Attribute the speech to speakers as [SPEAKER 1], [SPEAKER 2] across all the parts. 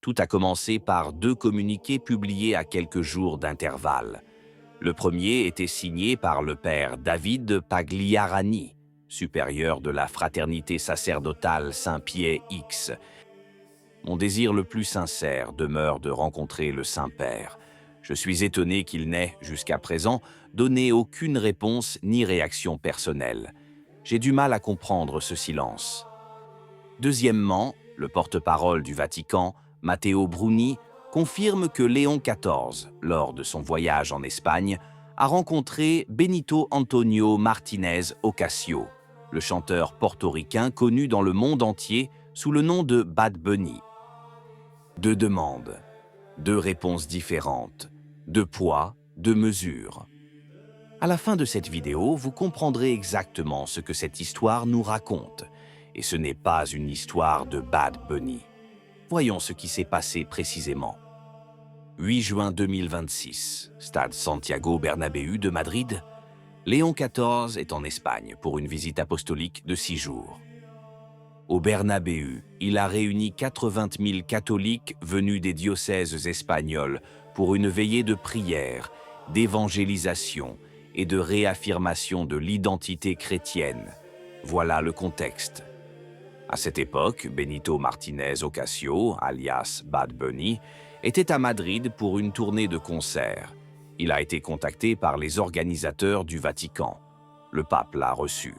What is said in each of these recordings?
[SPEAKER 1] Tout a commencé par deux communiqués publiés à quelques jours d'intervalle. Le premier était signé par le père David Pagliarani, supérieur de la fraternité sacerdotale Saint-Pied X. Mon désir le plus sincère demeure de rencontrer le Saint-Père. Je suis étonné qu'il n'ait, jusqu'à présent, donné aucune réponse ni réaction personnelle. J'ai du mal à comprendre ce silence. Deuxièmement, le porte-parole du Vatican, Matteo Bruni, confirme que Léon XIV, lors de son voyage en Espagne, a rencontré Benito Antonio Martinez Ocasio, le chanteur portoricain connu dans le monde entier sous le nom de Bad Bunny. Deux demandes, deux réponses différentes, deux poids, deux mesures. À la fin de cette vidéo, vous comprendrez exactement ce que cette histoire nous raconte. Et ce n'est pas une histoire de Bad Bunny. Voyons ce qui s'est passé précisément. 8 juin 2026, stade Santiago Bernabéu de Madrid. Léon XIV est en Espagne pour une visite apostolique de 6 jours. Au Bernabéu, il a réuni 80 000 catholiques venus des diocèses espagnols pour une veillée de prière, d'évangélisation et de réaffirmation de l'identité chrétienne. Voilà le contexte. À cette époque, Benito Martinez Ocasio, alias Bad Bunny, était à Madrid pour une tournée de concerts. Il a été contacté par les organisateurs du Vatican. Le pape l'a reçu.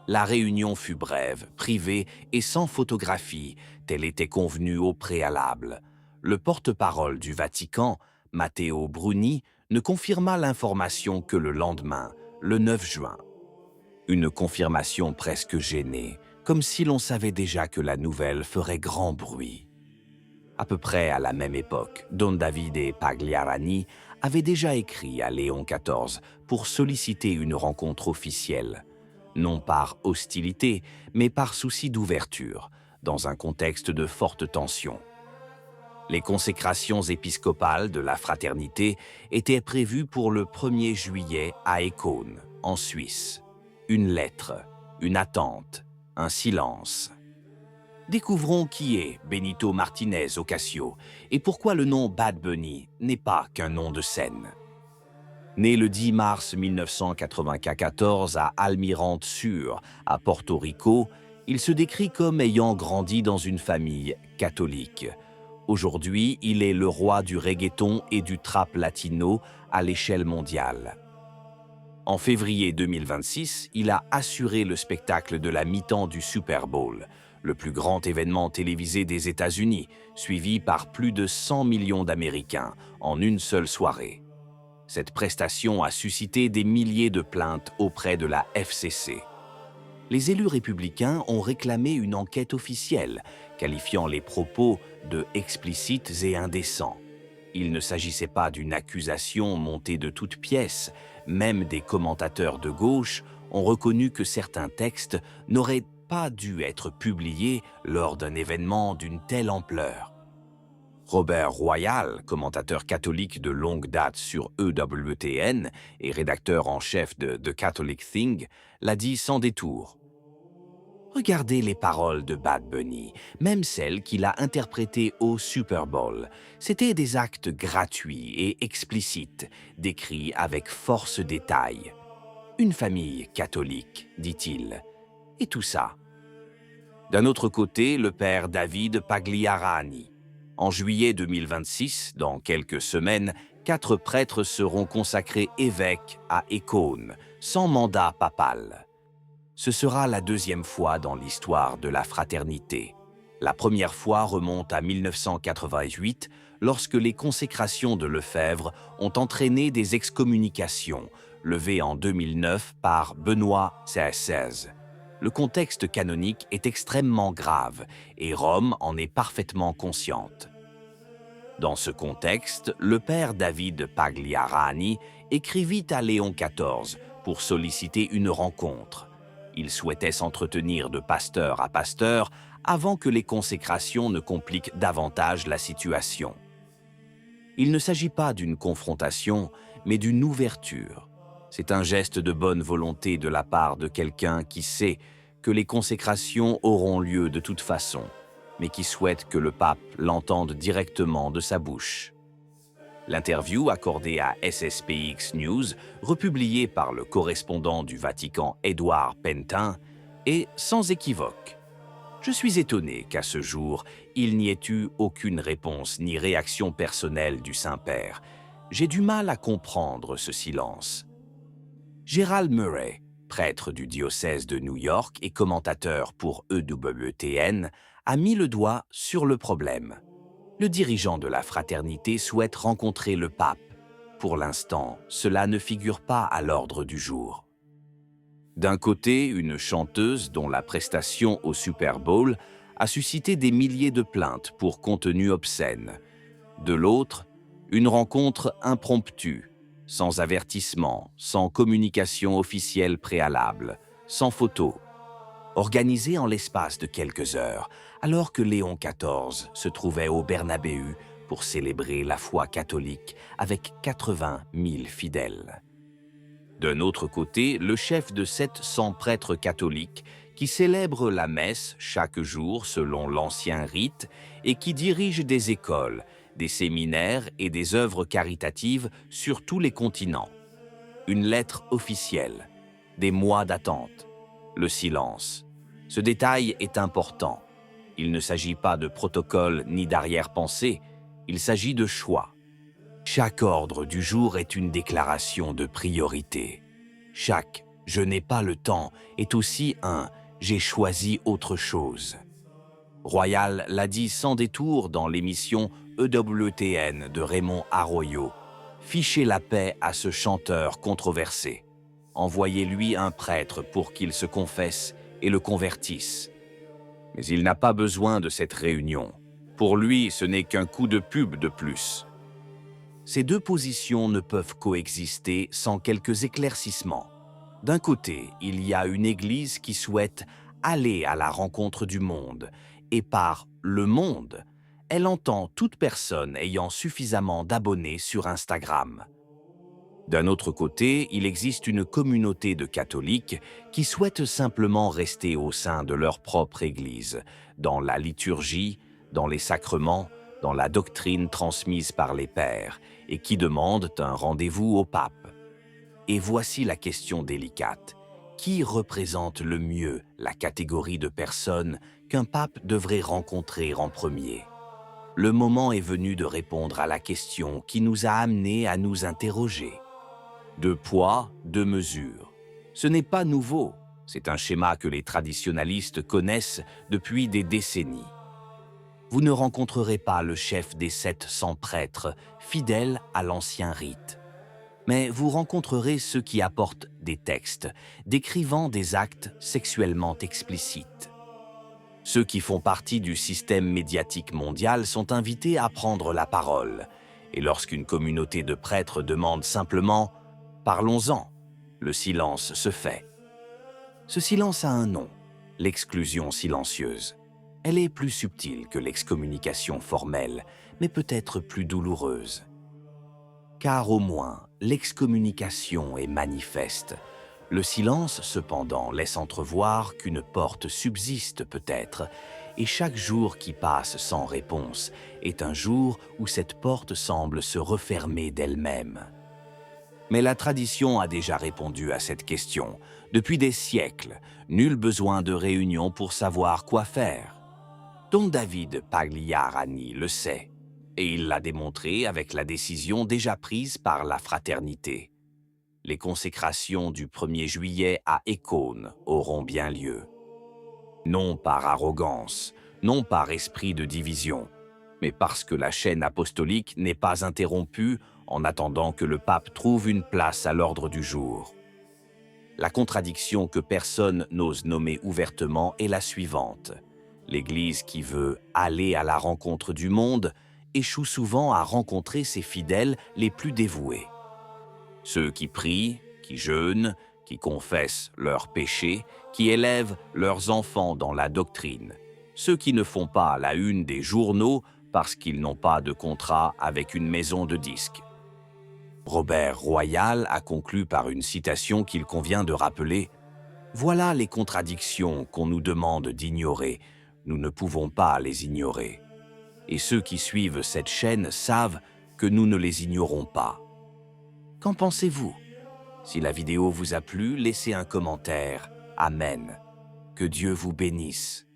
[SPEAKER 1] La réunion fut brève, privée et sans photographie, tel était convenu au préalable. Le porte-parole du Vatican, Matteo Bruni, ne confirma l'information que le lendemain, le 9 juin. Une confirmation presque gênée, comme si l'on savait déjà que la nouvelle ferait grand bruit. À peu près à la même époque, Don Davide Pagliarani avait déjà écrit à Léon XIV pour solliciter une rencontre officielle, non par hostilité, mais par souci d'ouverture, dans un contexte de forte tension. Les consécrations épiscopales de la fraternité étaient prévues pour le 1er juillet à Écône, en Suisse. Une lettre, une attente, un silence. Découvrons qui est Benito Martinez Ocasio et pourquoi le nom Bad Bunny n'est pas qu'un nom de scène. Né le 10 mars 1994 à Almirante Sur, à Porto Rico, il se décrit comme ayant grandi dans une famille catholique. Aujourd'hui, il est le roi du reggaeton et du trap latino à l'échelle mondiale. En février 2026, il a assuré le spectacle de la mi-temps du Super Bowl, le plus grand événement télévisé des États-Unis, suivi par plus de 100 millions d'Américains en une seule soirée. Cette prestation a suscité des milliers de plaintes auprès de la FCC. Les élus républicains ont réclamé une enquête officielle, qualifiant les propos de explicites et indécents. Il ne s'agissait pas d'une accusation montée de toutes pièces. Même des commentateurs de gauche ont reconnu que certains textes n'auraient pas dû être publiés lors d'un événement d'une telle ampleur. Robert Royal, commentateur catholique de longue date sur EWTN et rédacteur en chef de The Catholic Thing, l'a dit sans détour. Regardez les paroles de Bad Bunny, même celles qu'il a interprétées au Super Bowl. C'étaient des actes gratuits et explicites, décrits avec force détail. Une famille catholique, dit-il. Et tout ça. D'un autre côté, le père David Pagliarani. En juillet 2026, dans quelques semaines, 4 prêtres seront consacrés évêques à Écône, sans mandat papal. Ce sera la deuxième fois dans l'histoire de la fraternité. La première fois remonte à 1988, lorsque les consécrations de Lefebvre ont entraîné des excommunications, levées en 2009 par Benoît XVI. Le contexte canonique est extrêmement grave et Rome en est parfaitement consciente. Dans ce contexte, le père David Pagliarani écrivit à Léon XIV pour solliciter une rencontre. Il souhaitait s'entretenir de pasteur à pasteur avant que les consécrations ne compliquent davantage la situation. Il ne s'agit pas d'une confrontation, mais d'une ouverture. C'est un geste de bonne volonté de la part de quelqu'un qui sait que les consécrations auront lieu de toute façon. mais qui souhaite que le pape l'entende directement de sa bouche. L'interview accordée à SSPX News, republiée par le correspondant du Vatican Édouard Pentin, est sans équivoque. Je suis étonné qu'à ce jour, il n'y ait eu aucune réponse ni réaction personnelle du Saint-Père. J'ai du mal à comprendre ce silence. Gerald Murray, prêtre du diocèse de New York et commentateur pour EWTN, a mis le doigt sur le problème. Le dirigeant de la fraternité souhaite rencontrer le pape. Pour l'instant, cela ne figure pas à l'ordre du jour. D'un côté, une chanteuse dont la prestation au Super Bowl a suscité des milliers de plaintes pour contenu obscène. De l'autre, une rencontre impromptue, sans avertissement, sans communication officielle préalable, sans photo, organisée en l'espace de quelques heures, alors que Léon XIV se trouvait au Bernabéu pour célébrer la foi catholique avec 80 000 fidèles. D'un autre côté, le chef de 700 prêtres catholiques qui célèbrent la messe chaque jour selon l'ancien rite et qui dirige des écoles, des séminaires et des œuvres caritatives sur tous les continents. Une lettre officielle, des mois d'attente, le silence. Ce détail est important. Il ne s'agit pas de protocole ni d'arrière-pensée, il s'agit de choix. Chaque ordre du jour est une déclaration de priorité. Chaque « je n'ai pas le temps » est aussi un « j'ai choisi autre chose ». Royal l'a dit sans détour dans l'émission EWTN de Raymond Arroyo. Fichez la paix à ce chanteur controversé. Envoyez-lui un prêtre pour qu'il se confesse et le convertisse. Mais il n'a pas besoin de cette réunion. Pour lui, ce n'est qu'un coup de pub de plus. Ces deux positions ne peuvent coexister sans quelques éclaircissements. D'un côté, il y a une Église qui souhaite aller à la rencontre du monde, et par « le monde », elle entend toute personne ayant suffisamment d'abonnés sur Instagram. D'un autre côté, il existe une communauté de catholiques qui souhaitent simplement rester au sein de leur propre Église, dans la liturgie, dans les sacrements, dans la doctrine transmise par les pères, et qui demandent un rendez-vous au pape. Et voici la question délicate. Qui représente le mieux la catégorie de personnes qu'un pape devrait rencontrer en premier? Le moment est venu de répondre à la question qui nous a amenés à nous interroger. Deux poids, deux mesures. Ce n'est pas nouveau, c'est un schéma que les traditionalistes connaissent depuis des décennies. Vous ne rencontrerez pas le chef des 700 prêtres, fidèles à l'ancien rite. Mais vous rencontrerez ceux qui apportent des textes, décrivant des actes sexuellement explicites. Ceux qui font partie du système médiatique mondial sont invités à prendre la parole. Et lorsqu'une communauté de prêtres demande simplement « parlons-en », le silence se fait. Ce silence a un nom, l'exclusion silencieuse. Elle est plus subtile que l'excommunication formelle, mais peut-être plus douloureuse. Car au moins, l'excommunication est manifeste. Le silence, cependant, laisse entrevoir qu'une porte subsiste peut-être, et chaque jour qui passe sans réponse est un jour où cette porte semble se refermer d'elle-même. Mais la tradition a déjà répondu à cette question. Depuis des siècles, nul besoin de réunion pour savoir quoi faire. Don David Pagliarani le sait, et il l'a démontré avec la décision déjà prise par la fraternité. Les consécrations du 1er juillet à Écône auront bien lieu. Non par arrogance, non par esprit de division, mais parce que la chaîne apostolique n'est pas interrompue en attendant que le pape trouve une place à l'ordre du jour. La contradiction que personne n'ose nommer ouvertement est la suivante. L'Église qui veut aller à la rencontre du monde échoue souvent à rencontrer ses fidèles les plus dévoués. Ceux qui prient, qui jeûnent, qui confessent leurs péchés, qui élèvent leurs enfants dans la doctrine. Ceux qui ne font pas la une des journaux parce qu'ils n'ont pas de contrat avec une maison de disques. Robert Royal a conclu par une citation qu'il convient de rappeler. « Voilà les contradictions qu'on nous demande d'ignorer. Nous ne pouvons pas les ignorer. Et ceux qui suivent cette chaîne savent que nous ne les ignorons pas. Qu'en pensez-vous? Si la vidéo vous a plu, laissez un commentaire. Amen. Que Dieu vous bénisse.